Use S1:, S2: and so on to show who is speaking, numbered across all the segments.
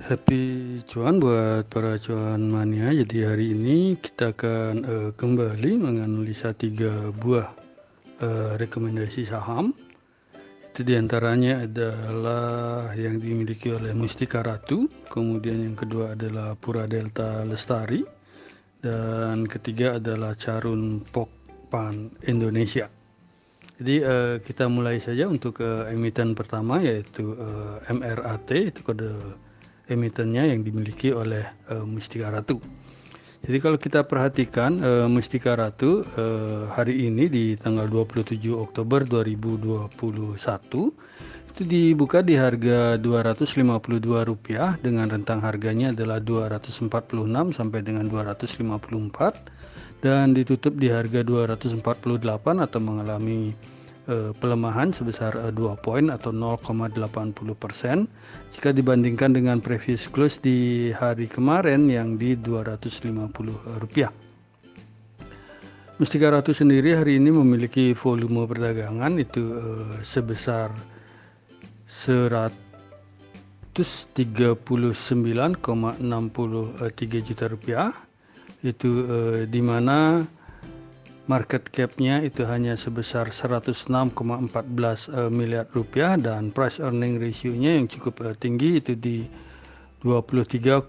S1: Happy cuan buat para cuan mania. Jadi hari ini kita akan kembali menganalisa 3 buah rekomendasi saham. Itu diantaranya adalah yang dimiliki oleh Mustika Ratu, kemudian yang kedua adalah Pura Delta Lestari, dan ketiga adalah Carun Pokpan Indonesia. Jadi kita mulai saja untuk emiten pertama, yaitu MRAT, itu kode emitennya yang dimiliki oleh Mustika Ratu. Jadi kalau kita perhatikan Mustika Ratu hari ini di tanggal 27 Oktober 2021 itu dibuka di harga Rp252 dengan rentang harganya adalah 246 sampai dengan 254 dan ditutup di harga 248 atau mengalami pelemahan sebesar 2 poin atau 0,80% jika dibandingkan dengan previous close di hari kemarin yang di Rp250. Mustika Ratu sendiri hari ini memiliki volume perdagangan itu sebesar 139,63 juta rupiah, itu di mana market cap-nya itu hanya sebesar 106,14 miliar rupiah dan price earning ratio-nya yang cukup tinggi itu di 23,51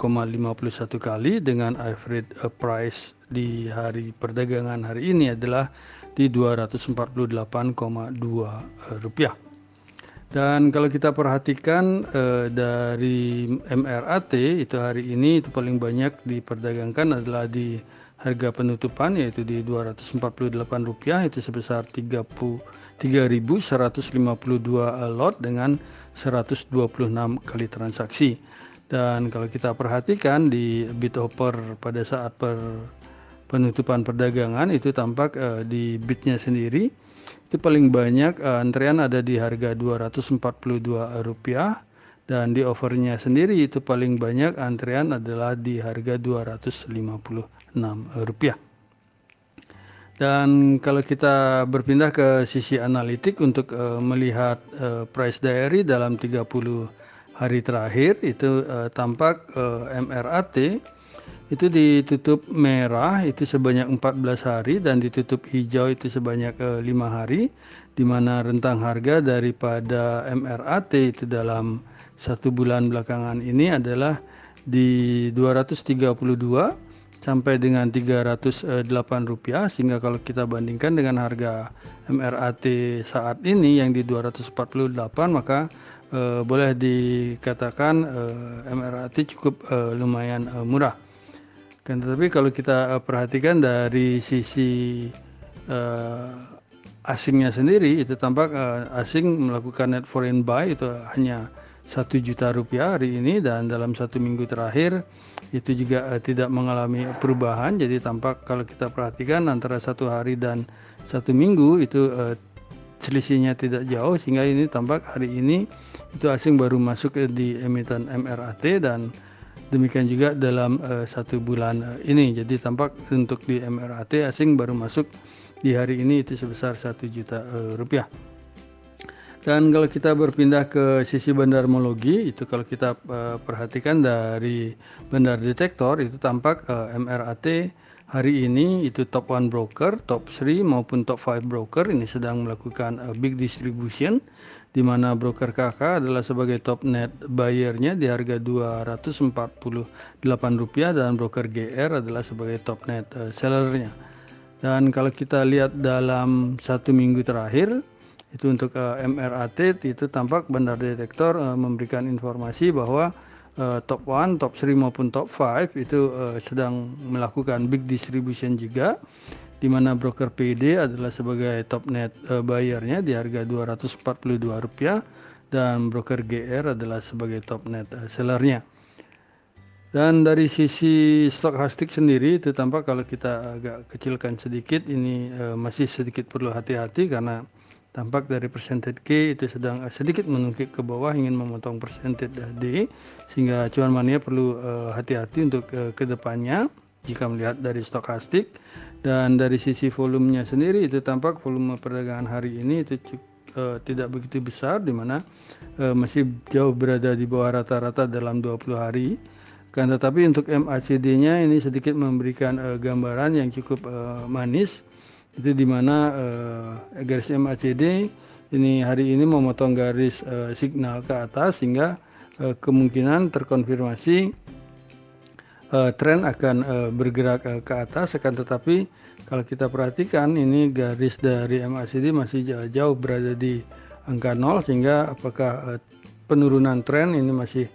S1: kali dengan average price di hari perdagangan hari ini adalah di Rp248,2. Dan kalau kita perhatikan dari MRAT itu hari ini itu paling banyak diperdagangkan adalah di harga penutupan yaitu di Rp248 itu sebesar 33.152 lot dengan 126 kali transaksi. Dan kalau kita perhatikan di bid offer pada saat penutupan perdagangan itu tampak di bidnya sendiri itu paling banyak antrean ada di harga Rp242 dan di offernya sendiri itu paling banyak antrean adalah di harga Rp256. Dan kalau kita berpindah ke sisi analitik untuk melihat price diary dalam 30 hari terakhir itu tampak MRAT itu ditutup merah itu sebanyak 14 hari dan ditutup hijau itu sebanyak 5 hari, di mana rentang harga daripada MRAT itu dalam 1 bulan belakangan ini adalah di Rp232 sampai dengan Rp308, sehingga kalau kita bandingkan dengan harga MRAT saat ini yang di 248 maka boleh dikatakan MRAT cukup lumayan murah. Dan tetapi kalau kita perhatikan dari sisi asingnya sendiri itu tampak asing melakukan net foreign buy itu hanya Rp1 juta hari ini dan dalam 1 minggu terakhir itu juga tidak mengalami perubahan. Jadi tampak kalau kita perhatikan antara 1 hari dan 1 minggu itu selisihnya tidak jauh, sehingga ini tampak hari ini itu asing baru masuk di emiten MRAT dan demikian juga dalam 1 bulan ini. Jadi tampak untuk di MRAT asing baru masuk di hari ini itu sebesar Rp1 juta. Dan kalau kita berpindah ke sisi bandarmologi itu kalau kita perhatikan dari bandar detektor itu tampak MRAT hari ini itu top 1 broker, top 3 maupun top 5 broker ini sedang melakukan big distribution, di mana broker KK adalah sebagai top net buyer-nya di harga Rp248 dan broker GR adalah sebagai top net seller-nya. Dan kalau kita lihat dalam 1 minggu terakhir itu untuk MRAT itu tampak bandar detektor memberikan informasi bahwa top 1, top 3 maupun top 5 itu sedang melakukan big distribution juga, di mana broker PD adalah sebagai top net buyer-nya di harga Rp242 dan broker GR adalah sebagai top net seller-nya. Dan dari sisi stokastik sendiri itu tampak kalau kita agak kecilkan sedikit ini masih sedikit perlu hati-hati karena tampak dari percentage K itu sedang sedikit menungkik ke bawah ingin memotong percentage D, sehingga cuan mania perlu hati-hati untuk kedepannya jika melihat dari stokastik. Dan dari sisi volumenya sendiri itu tampak volume perdagangan hari ini itu tidak begitu besar, di mana masih jauh berada di bawah rata-rata dalam 20 hari. Kan tetapi untuk MACD-nya ini sedikit memberikan gambaran yang cukup manis, itu di mana garis MACD ini hari ini memotong garis signal ke atas, sehingga kemungkinan terkonfirmasi tren akan bergerak ke atas. Akan tetapi kalau kita perhatikan ini garis dari MACD masih jauh berada di angka 0, sehingga apakah penurunan tren ini masih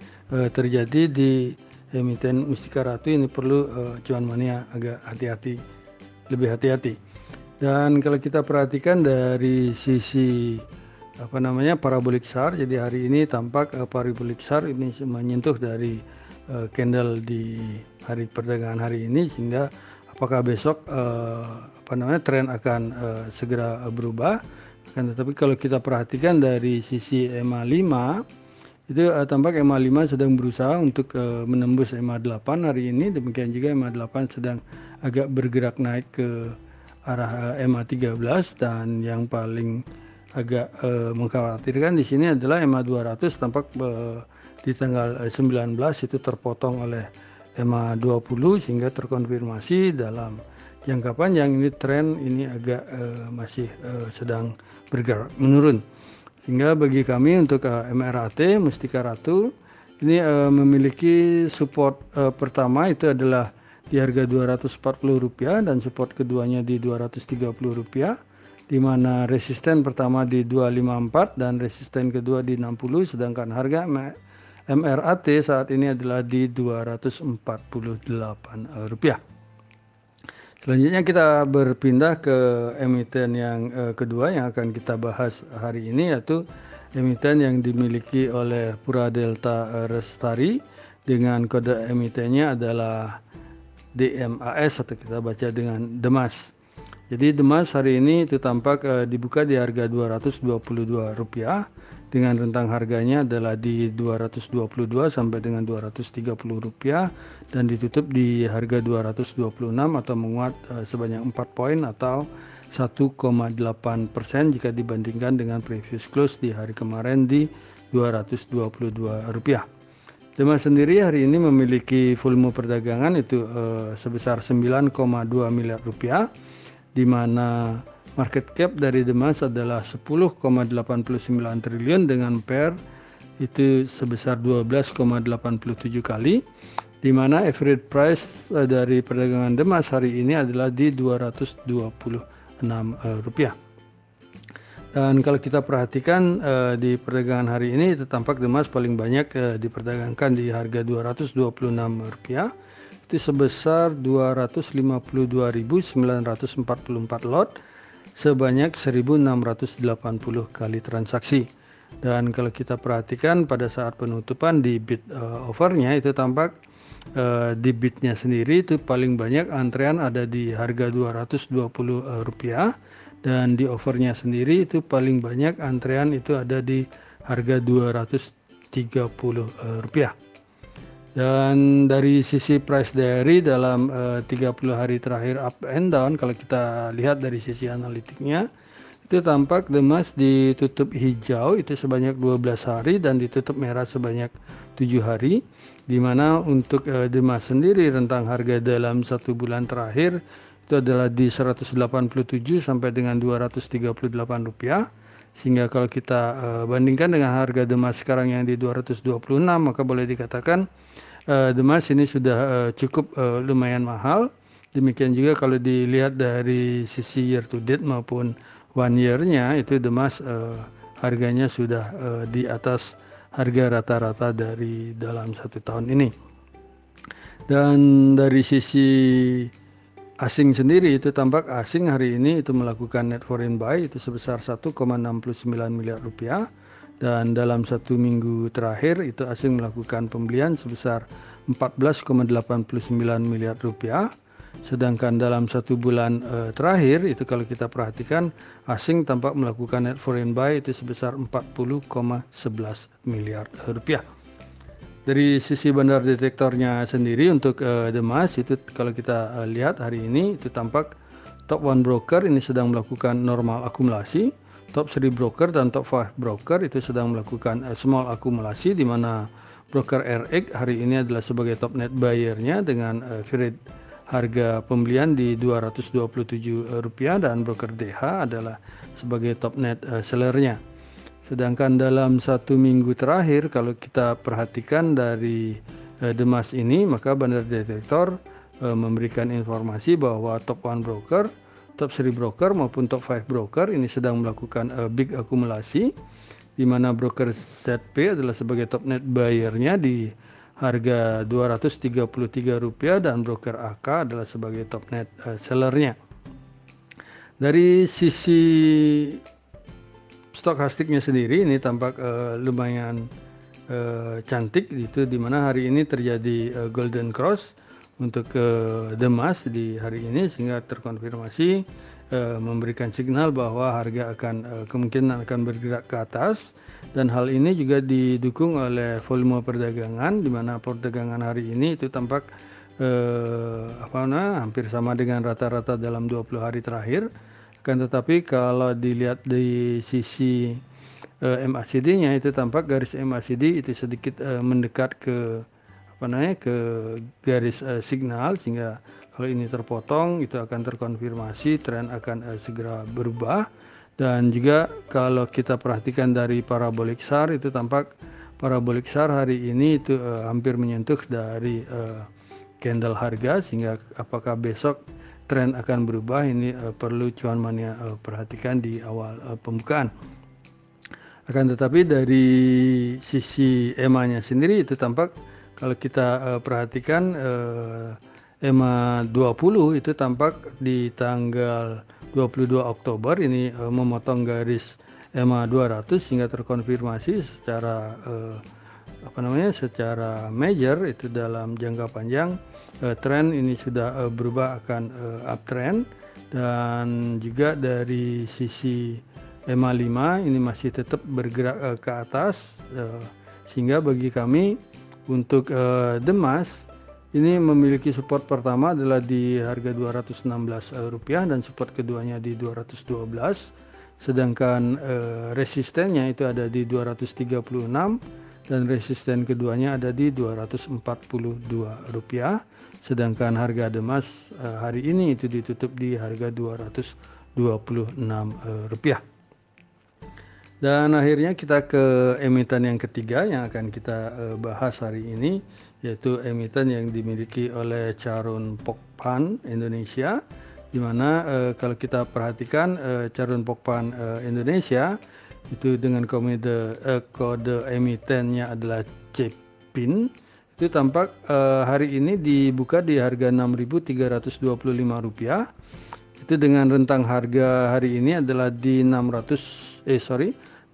S1: terjadi di emiten Mustika Ratu, ini perlu cuan mania agak hati-hati, lebih hati-hati. Dan kalau kita perhatikan dari sisi parabolic SAR, jadi hari ini tampak parabolic SAR ini menyentuh dari candle di hari perdagangan hari ini, sehingga apakah besok tren akan segera berubah. Tetapi kalau kita perhatikan dari sisi EMA5, itu tampak EMA5 sedang berusaha untuk menembus EMA8 hari ini. Demikian juga EMA8 sedang agak bergerak naik ke arah EMA13, dan yang paling agak mengkhawatirkan di sini adalah EMA200 tampak di tanggal 19 itu terpotong oleh EMA20, sehingga terkonfirmasi dalam jangka panjang ini tren ini agak masih sedang bergerak menurun. Sehingga bagi kami untuk MRAT Mustika Ratu ini memiliki support pertama itu adalah di harga Rp240 dan support keduanya di Rp230, di mana resisten pertama di 254 dan resisten kedua di 60, sedangkan harga MRAT saat ini adalah di Rp248. Selanjutnya kita berpindah ke emiten yang kedua yang akan kita bahas hari ini, yaitu emiten yang dimiliki oleh Pura Delta Lestari dengan kode emitennya adalah DMAS atau kita baca dengan Demas. Jadi Demas hari ini itu tampak dibuka di harga Rp222 dengan rentang harganya adalah di 222 sampai dengan 230 rupiah, dan ditutup di harga 226 atau menguat sebanyak 4 poin atau 1,8% jika dibandingkan dengan previous close di hari kemarin di 222 rupiah. Demas sendiri hari ini memiliki volume perdagangan itu sebesar 9,2 miliar rupiah, di mana market cap dari Demas adalah 10,89 triliun dengan PER itu sebesar 12,87 kali, di mana average price dari perdagangan Demas hari ini adalah di Rp226. Dan kalau kita perhatikan di perdagangan hari ini itu tampak Demas paling banyak diperdagangkan di harga Rp226, itu sebesar 252.944 lot sebanyak 1.680 kali transaksi. Dan kalau kita perhatikan pada saat penutupan di bid overnya itu tampak di bidnya sendiri itu paling banyak antrean ada di harga Rp220, dan di overnya sendiri itu paling banyak antrean itu ada di harga Rp230. Dan dari sisi price diary dalam 30 hari terakhir up and down, kalau kita lihat dari sisi analitiknya itu tampak Demas ditutup hijau itu sebanyak 12 hari dan ditutup merah sebanyak 7 hari, di mana untuk Demas sendiri rentang harga dalam 1 bulan terakhir itu adalah di 187 sampai dengan Rp238, sehingga kalau kita bandingkan dengan harga Demas sekarang yang di 226, maka boleh dikatakan Demas ini sudah cukup lumayan mahal. Demikian juga kalau dilihat dari sisi year to date maupun 1 year-nya itu Demas harganya sudah di atas harga rata-rata dari dalam 1 tahun ini. Dan dari sisi asing sendiri itu tampak asing hari ini itu melakukan net foreign buy itu sebesar 1,69 miliar rupiah. Dan dalam 1 minggu terakhir itu asing melakukan pembelian sebesar 14,89 miliar rupiah. Sedangkan dalam 1 bulan terakhir itu kalau kita perhatikan asing tampak melakukan net foreign buy itu sebesar 40,11 miliar rupiah. Dari sisi bandar detektornya sendiri untuk Demas itu kalau kita lihat hari ini itu tampak top one broker ini sedang melakukan normal akumulasi. top 3 broker dan top 5 broker itu sedang melakukan small akumulasi, di mana broker RX hari ini adalah sebagai top net buyer-nya dengan average harga pembelian di Rp227 dan broker DH adalah sebagai top net seller-nya. Sedangkan dalam 1 minggu terakhir kalau kita perhatikan dari Demas ini, maka Bandar Detektor memberikan informasi bahwa top 1 broker, top 3 broker maupun top 5 broker ini sedang melakukan big akumulasi, di mana broker ZP adalah sebagai top net buyer-nya di harga Rp233 dan broker AK adalah sebagai top net seller-nya. Dari sisi stokastiknya sendiri ini tampak lumayan cantik, itu dimana hari ini terjadi golden cross untuk Demas di hari ini, sehingga terkonfirmasi memberikan signal bahwa harga akan kemungkinan akan bergerak ke atas, dan hal ini juga didukung oleh volume perdagangan, di mana perdagangan hari ini itu tampak hampir sama dengan rata-rata dalam 20 hari terakhir. Akan tetapi kalau dilihat di sisi MACD-nya itu tampak garis MACD itu sedikit mendekat ke ke garis signal, sehingga kalau ini terpotong itu akan terkonfirmasi tren akan segera berubah. Dan juga kalau kita perhatikan dari parabolic SAR itu tampak parabolic SAR hari ini itu hampir menyentuh dari candle harga, sehingga apakah besok tren akan berubah ini perlu cuan mania perhatikan di awal pembukaan. Akan tetapi dari sisi EMA-nya sendiri itu tampak kalau kita perhatikan EMA 20 itu tampak di tanggal 22 Oktober ini memotong garis EMA 200, sehingga terkonfirmasi secara secara major itu dalam jangka panjang tren ini sudah berubah akan uptrend. Dan juga dari sisi EMA 5 ini masih tetap bergerak ke atas, sehingga bagi kami untuk Demas ini memiliki support pertama adalah di harga Rp216 dan support keduanya di 212, sedangkan resistennya itu ada di 236 dan resisten keduanya ada di Rp242, sedangkan harga Demas hari ini itu ditutup di harga Rp226. Dan akhirnya kita ke emiten yang ketiga yang akan kita bahas hari ini, yaitu emiten yang dimiliki oleh Charun Pokpan Indonesia, di mana kalau kita perhatikan Charun Pokpan Indonesia itu dengan kode emitennya adalah CPIN, itu tampak hari ini dibuka di harga Rp6.325, itu dengan rentang harga hari ini adalah di Rp6.275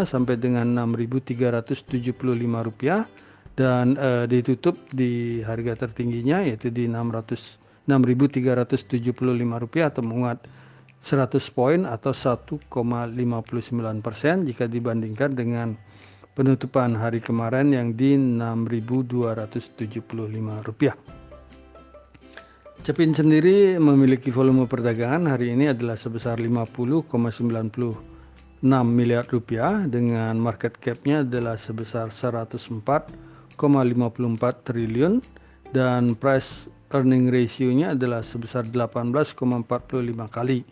S1: sampai dengan Rp6.375, dan ditutup di harga tertingginya yaitu di Rp6.375 atau menguat 100 poin atau 1,59% jika dibandingkan dengan penutupan hari kemarin yang di Rp6.275. CPIN sendiri memiliki volume perdagangan hari ini adalah sebesar Rp50,96 miliar dengan market cap-nya adalah sebesar 104,54 triliun dan price earning ratio-nya adalah sebesar 18,45 kali,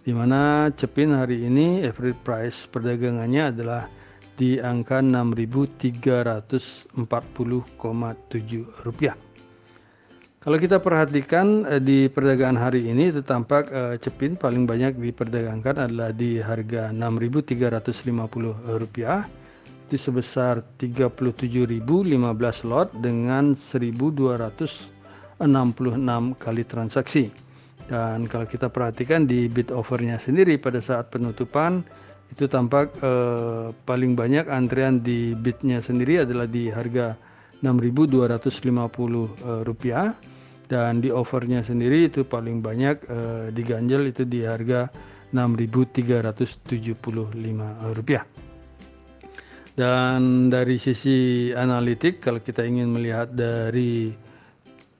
S1: di mana CPIN hari ini average price perdagangannya adalah di angka Rp6.340,7. Kalau kita perhatikan di perdagangan hari ini itu tampak CPIN paling banyak diperdagangkan adalah di harga Rp6.350, itu sebesar 37.015 lot dengan 1.266 kali transaksi. Dan kalau kita perhatikan di bid overnya sendiri pada saat penutupan itu tampak paling banyak antrian di bidnya sendiri adalah di harga Rp6.250, dan di overnya sendiri itu paling banyak diganjel itu di harga Rp6.375. Dan dari sisi analitik, kalau kita ingin melihat dari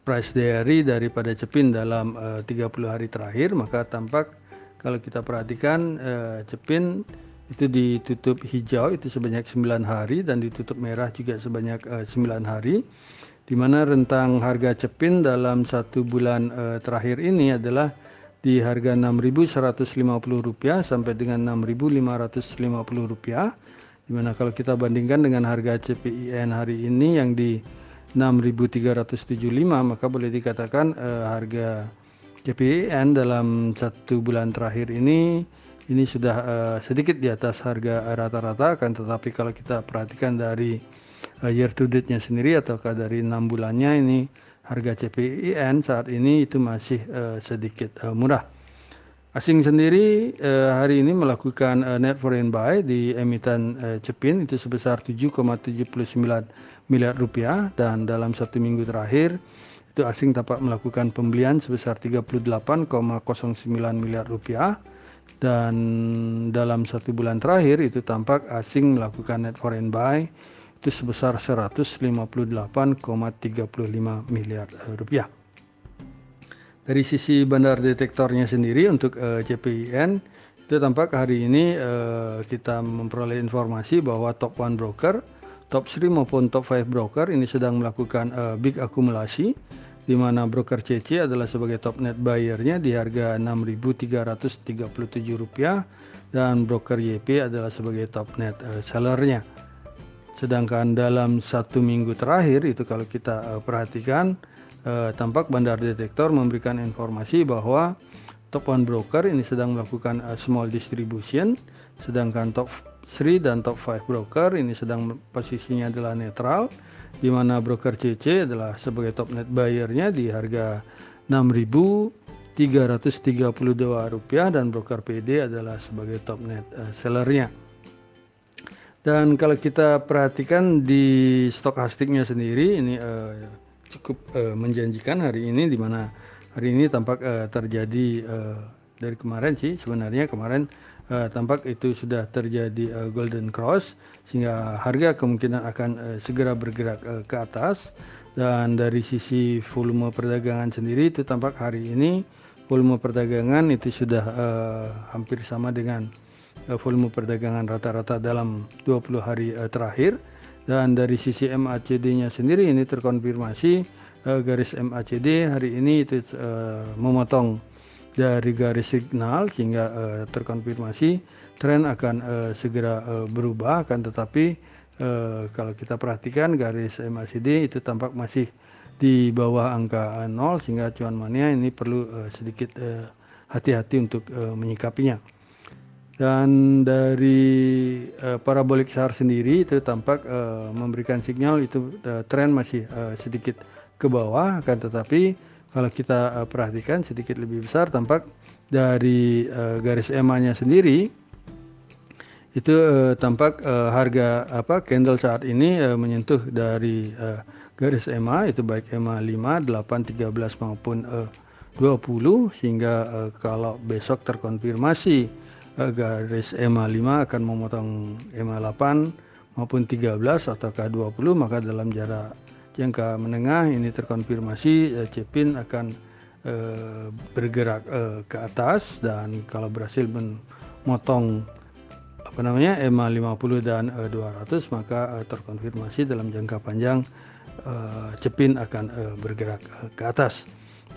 S1: price diary daripada CPIN dalam 30 hari terakhir, maka tampak kalau kita perhatikan Cepin itu ditutup hijau itu sebanyak 9 hari dan ditutup merah juga sebanyak 9 hari, di mana rentang harga Cepin dalam 1 bulan terakhir ini adalah di harga Rp6.150 sampai dengan Rp6.550, di mana kalau kita bandingkan dengan harga CPIN hari ini yang di 6.375, maka boleh dikatakan harga CPIN dalam 1 bulan terakhir ini sudah sedikit di atas harga rata-rata. Kan tetapi kalau kita perhatikan dari year to date-nya sendiri ataukah dari 6 bulannya, ini harga CPIN saat ini itu masih sedikit murah. Asing sendiri hari ini melakukan net foreign buy di emiten Cepin itu sebesar Rp7,79 miliar, dan dalam 1 minggu terakhir itu asing dapat melakukan pembelian sebesar Rp38,09 miliar, dan dalam 1 bulan terakhir itu tampak asing melakukan net foreign buy itu sebesar Rp158,35 miliar. Dari sisi bandar detektornya sendiri untuk CPIN itu tampak hari ini kita memperoleh informasi bahwa top 1 broker, top 3 maupun top 5 broker ini sedang melakukan big akumulasi, di mana broker CC adalah sebagai top net buyer-nya di harga Rp6.337 dan broker YP adalah sebagai top net seller-nya. Sedangkan dalam 1 minggu terakhir itu kalau kita perhatikan tampak bandar detektor memberikan informasi bahwa top 1 broker ini sedang melakukan small distribution, sedangkan top 3 dan top 5 broker ini sedang posisinya adalah netral, di mana broker CC adalah sebagai top net buyer-nya di harga Rp6.332 dan broker PD adalah sebagai top net seller-nya. Dan kalau kita perhatikan di stokastiknya sendiri ini cukup menjanjikan hari ini, di mana hari ini tampak terjadi dari kemarin sih sebenarnya kemarin tampak itu sudah terjadi golden cross, sehingga harga kemungkinan akan segera bergerak ke atas. Dan dari sisi volume perdagangan sendiri itu tampak hari ini volume perdagangan itu sudah hampir sama dengan volume perdagangan rata-rata dalam 20 hari terakhir. Dan dari sisi MACD-nya sendiri ini terkonfirmasi garis MACD hari ini itu memotong dari garis signal, sehingga terkonfirmasi tren akan segera berubah. Akan tetapi kalau kita perhatikan garis MACD itu tampak masih di bawah angka 0, sehingga cuan mania ini perlu sedikit hati-hati untuk menyikapinya. Dan dari parabolik SAR sendiri itu tampak memberikan sinyal itu tren masih sedikit ke bawah. Akan tetapi kalau kita perhatikan sedikit lebih besar, tampak dari garis EMA-nya sendiri itu tampak harga candle saat ini menyentuh dari garis EMA itu baik EMA 5, 8, 13 maupun 20, sehingga kalau besok terkonfirmasi garis EMA 5 akan memotong EMA 8 maupun 13 ataukah 20, maka dalam jarak jangka menengah ini terkonfirmasi Cepin akan bergerak ke atas, dan kalau berhasil memotong EMA 50 dan 200, maka terkonfirmasi dalam jangka panjang Cepin akan bergerak ke atas.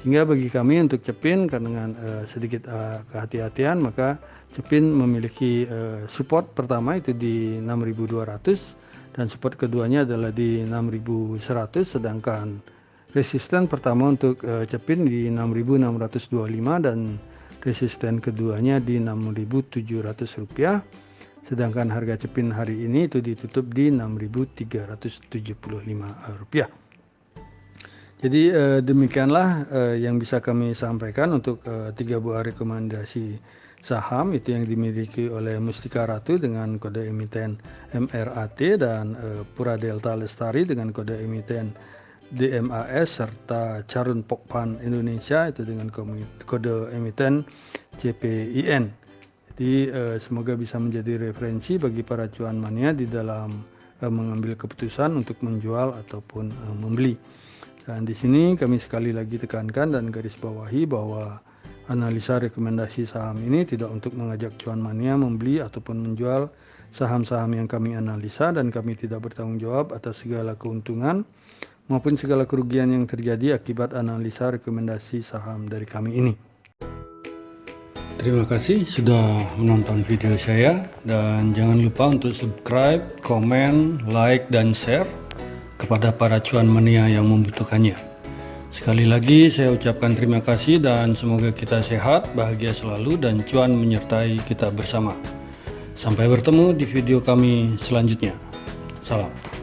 S1: Sehingga bagi kami untuk Cepin dengan sedikit kehati-hatian, maka Cepin memiliki support pertama itu di 6.200 dan support keduanya adalah di 6.100, sedangkan resisten pertama untuk Cepin di 6.625 dan resisten keduanya di 6.700 rupiah, sedangkan harga Cepin hari ini itu ditutup di 6.375 rupiah. Jadi demikianlah yang bisa kami sampaikan untuk 3 buah rekomendasi saham itu yang dimiliki oleh Mustika Ratu dengan kode emiten MRAT dan Pura Delta Lestari dengan kode emiten DMAS, serta Carun Pokpan Indonesia itu dengan kode emiten CPIN. Jadi semoga bisa menjadi referensi bagi para cuan mania di dalam mengambil keputusan untuk menjual ataupun membeli. Dan di sini kami sekali lagi tekankan dan garis bawahi bahwa Analisa rekomendasi saham ini tidak untuk mengajak cuan mania membeli ataupun menjual saham-saham yang kami analisa, dan kami tidak bertanggung jawab atas segala keuntungan maupun segala kerugian yang terjadi akibat analisa rekomendasi saham dari kami ini. Terima kasih sudah menonton video saya, dan jangan lupa untuk subscribe, komen, like, dan share kepada para cuan mania yang membutuhkannya. Sekali lagi saya ucapkan terima kasih, dan semoga kita sehat, bahagia selalu, dan cuan menyertai kita bersama. Sampai bertemu di video kami selanjutnya. Salam.